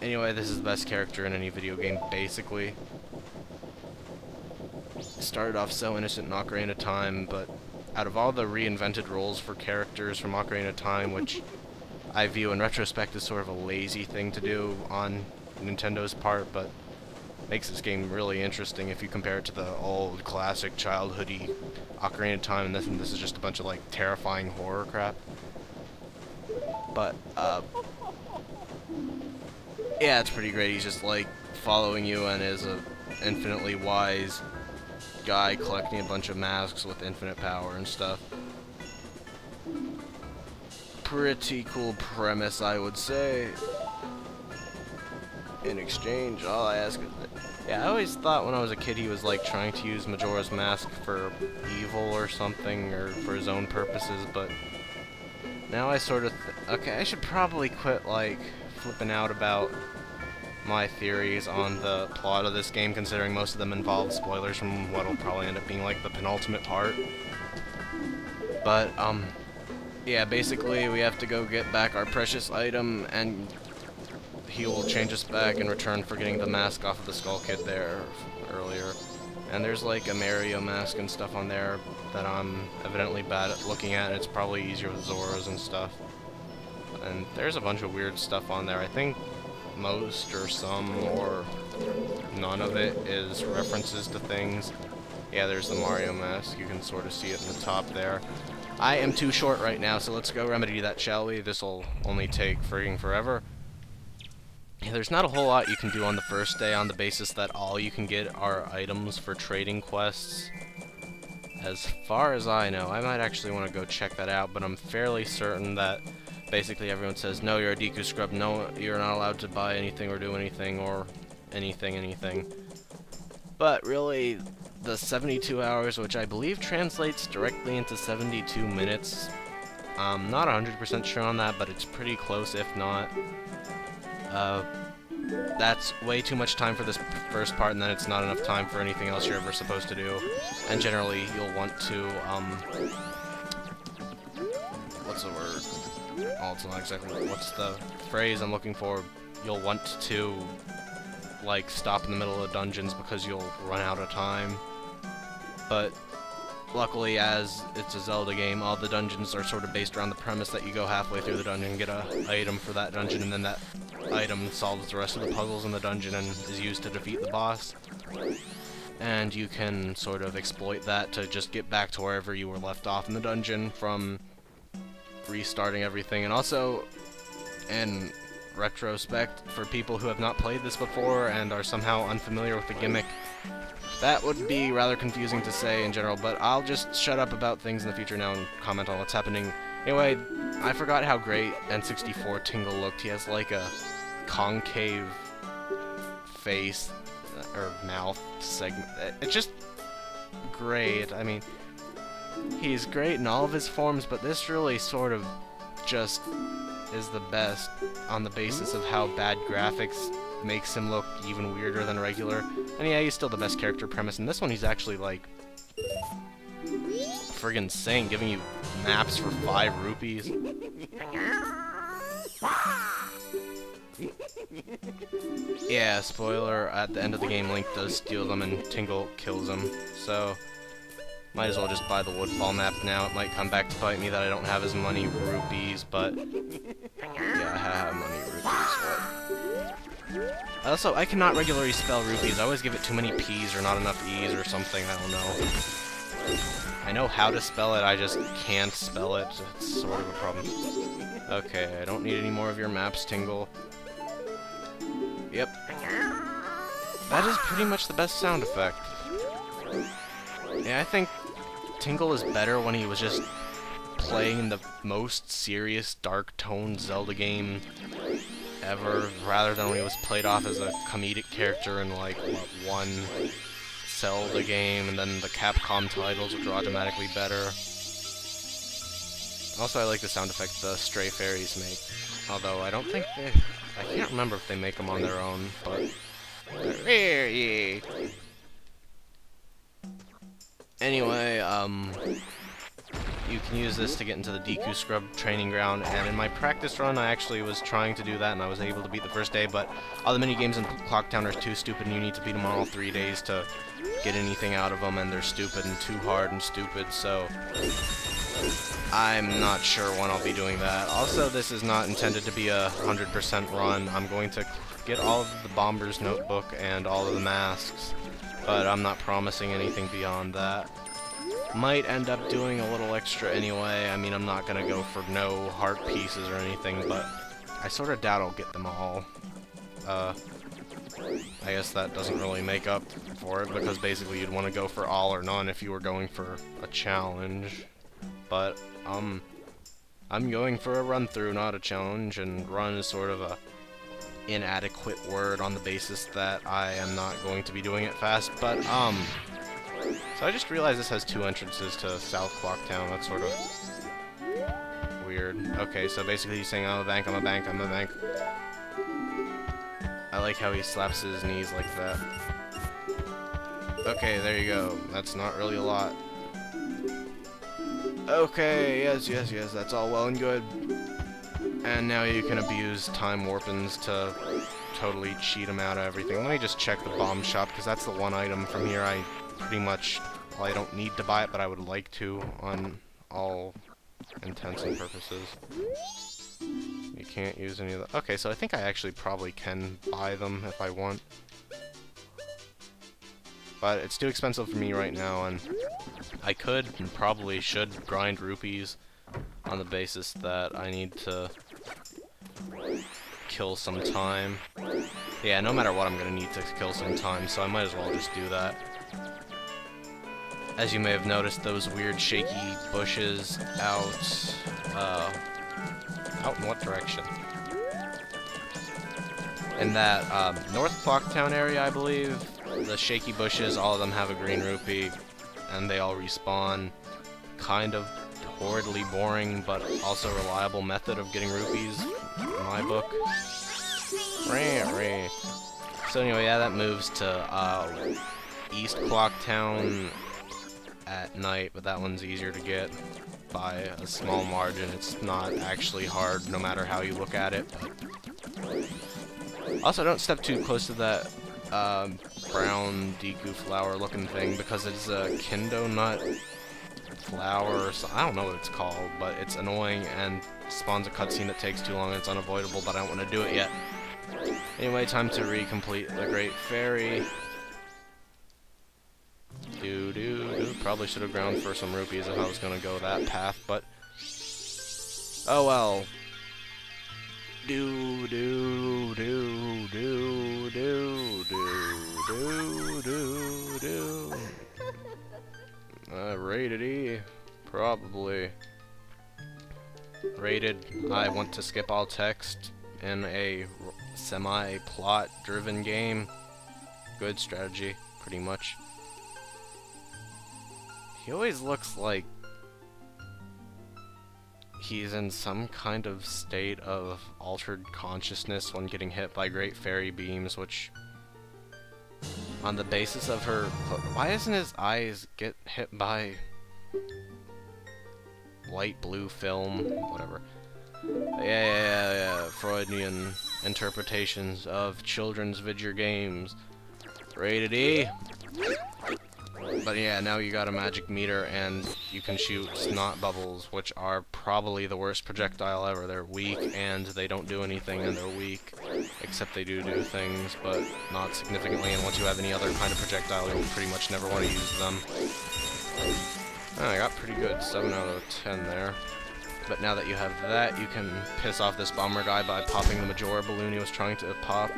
Anyway, this is the best character in any video game, basically. Started off so innocent in Ocarina of Time, but out of all the reinvented roles for characters from Ocarina of Time, which I view in retrospect as sort of a lazy thing to do on Nintendo's part, but makes this game really interesting if you compare it to the old classic childhoody Ocarina of Time, and this is just a bunch of like terrifying horror crap. But yeah, it's pretty great. He's just like following you and is a infinitely wise guy collecting a bunch of masks with infinite power and stuff. Pretty cool premise, I would say. In exchange, all I ask is that, yeah, I always thought when I was a kid he was like trying to use Majora's Mask for evil or something, or for his own purposes, but now I sort of okay, I should probably quit like flipping out about my theories on the plot of this game, considering most of them involve spoilers from what'll probably end up being like the penultimate part. But yeah, basically we have to go get back our precious item, and he will change us back in return for getting the mask off of the Skull Kid there earlier. And there's like a Mario mask and stuff on there that I'm evidently bad at looking at, and it's probably easier with Zora's and stuff. And there's a bunch of weird stuff on there. I think most or some or none of it is references to things. Yeah, there's the Mario mask. You can sort of see it in the top there. I am too short right now, so let's go remedy that, shall we? This'll only take friggin' forever. Yeah, there's not a whole lot you can do on the first day on the basis that all you can get are items for trading quests. As far as I know, I might actually want to go check that out, but I'm fairly certain that basically everyone says, no, you're a Deku Shrub, no, you're not allowed to buy anything or do anything or anything. But really, the 72 hours, which I believe translates directly into 72 minutes, I'm not 100% sure on that, but it's pretty close if not. That's way too much time for this first part, and then it's not enough time for anything else you're ever supposed to do. And generally, you'll want to, what's the word? Oh, it's not exactly, what's the phrase I'm looking for? You'll want to, like, stop in the middle of dungeons because you'll run out of time. But luckily, as it's a Zelda game, all the dungeons are sort of based around the premise that you go halfway through the dungeon and get an item for that dungeon, and then that item solves the rest of the puzzles in the dungeon and is used to defeat the boss. And you can sort of exploit that to just get back to wherever you were left off in the dungeon from restarting everything. And also, in retrospect, for people who have not played this before and are somehow unfamiliar with the gimmick, that would be rather confusing to say in general, but I'll just shut up about things in the future now and comment on what's happening. Anyway, I forgot how great N64 Tingle looked. He has like a concave face, or mouth segment. It's just great. I mean, he's great in all of his forms, but this really sort of just is the best on the basis of how bad graphics makes him look even weirder than regular. And yeah, he's still the best character premise. In this one, he's actually like friggin' insane, giving you maps for 5 rupees. Yeah, spoiler, at the end of the game, Link does steal them and Tingle kills him. So, might as well just buy the Woodfall map now. It might come back to bite me that I don't have as many rupees, but yeah, I have money rupees, what? Also, I cannot regularly spell rupees. I always give it too many P's or not enough E's or something, I don't know. I know how to spell it, I just can't spell it. It's sort of a problem. Okay, I don't need any more of your maps, Tingle. Yep. That is pretty much the best sound effect. Yeah, I think Tingle is better when he was just playing the most serious, dark-toned Zelda game ever, rather than when he was played off as a comedic character in, like, what, one Zelda game, and then the Capcom titles, which are automatically better. Also, I like the sound effect the stray fairies make. Although, I don't think they... I can't remember if they make them on their own, but... Anyway, you can use this to get into the Deku Shrub training ground, and in my practice run I actually was trying to do that and I was able to beat the first day, but all the mini-games in Clocktown are too stupid and you need to beat them on all 3 days to get anything out of them, and they're stupid and too hard and stupid, so I'm not sure when I'll be doing that. Also, this is not intended to be a 100% run. I'm going to get all of the Bomber's Notebook and all of the masks, but I'm not promising anything beyond that. Might end up doing a little extra anyway. I mean, I'm not gonna go for no heart pieces or anything, but I sort of doubt I'll get them all. I guess that doesn't really make up for it, because basically you'd want to go for all or none if you were going for a challenge. But, I'm going for a run-through, not a challenge, and run is sort of a inadequate word on the basis that I am not going to be doing it fast, but, so I just realized this has 2 entrances to South Clocktown. That's sort of weird. Okay, so basically he's saying, I'm a bank, I'm a bank, I'm a bank. I like how he slaps his knees like that. Okay, there you go. That's not really a lot. Okay, yes, that's all well and good. And now you can abuse time warpins to totally cheat him out of everything. Let me just check the bomb shop, because that's the one item from here I pretty much, well, I don't need to buy it, but I would like to on all intents and purposes. You can't use any of the... Okay, so I think I actually probably can buy them if I want. But it's too expensive for me right now, and I could and probably should grind rupees on the basis that I need to kill some time. Yeah, no matter what, I'm gonna need to kill some time, so I might as well just do that. As you may have noticed, those weird shaky bushes out in what direction? In that North Clocktown area, I believe, the shaky bushes, all of them have a green rupee, and they all respawn. Kind of horridly boring, but also reliable method of getting rupees, in my book. So anyway, yeah, that moves to East Clocktown at night, but that one's easier to get by a small margin. It's not actually hard, no matter how you look at it. But also, don't step too close to that brown Deku flower looking thing, because it's a Kendo nut flower or so, I don't know what it's called, but it's annoying and spawns a cutscene that takes too long and it's unavoidable, but I don't want to do it yet. Anyway, time to recomplete the Great Fairy. Probably should have ground for some rupees if I was going to go that path, but oh well. Rated E, probably. Rated, I want to skip all text in a semi-plot driven game. Good strategy, pretty much. He always looks like he's in some kind of state of altered consciousness when getting hit by Great Fairy beams, which, on the basis of her... Why doesn't his eyes get hit by light blue film? Whatever. Yeah. Freudian interpretations of children's video games. Rated E. But yeah, now you got a magic meter and you can shoot snot bubbles, which are probably the worst projectile ever. They're weak and they don't do anything, and they're weak, except they do things, but not significantly, and once you have any other kind of projectile, you'll pretty much never want to use them. I got pretty good, 7 out of 10 there. But now that you have that, you can piss off this bomber guy by popping the Majora balloon he was trying to pop.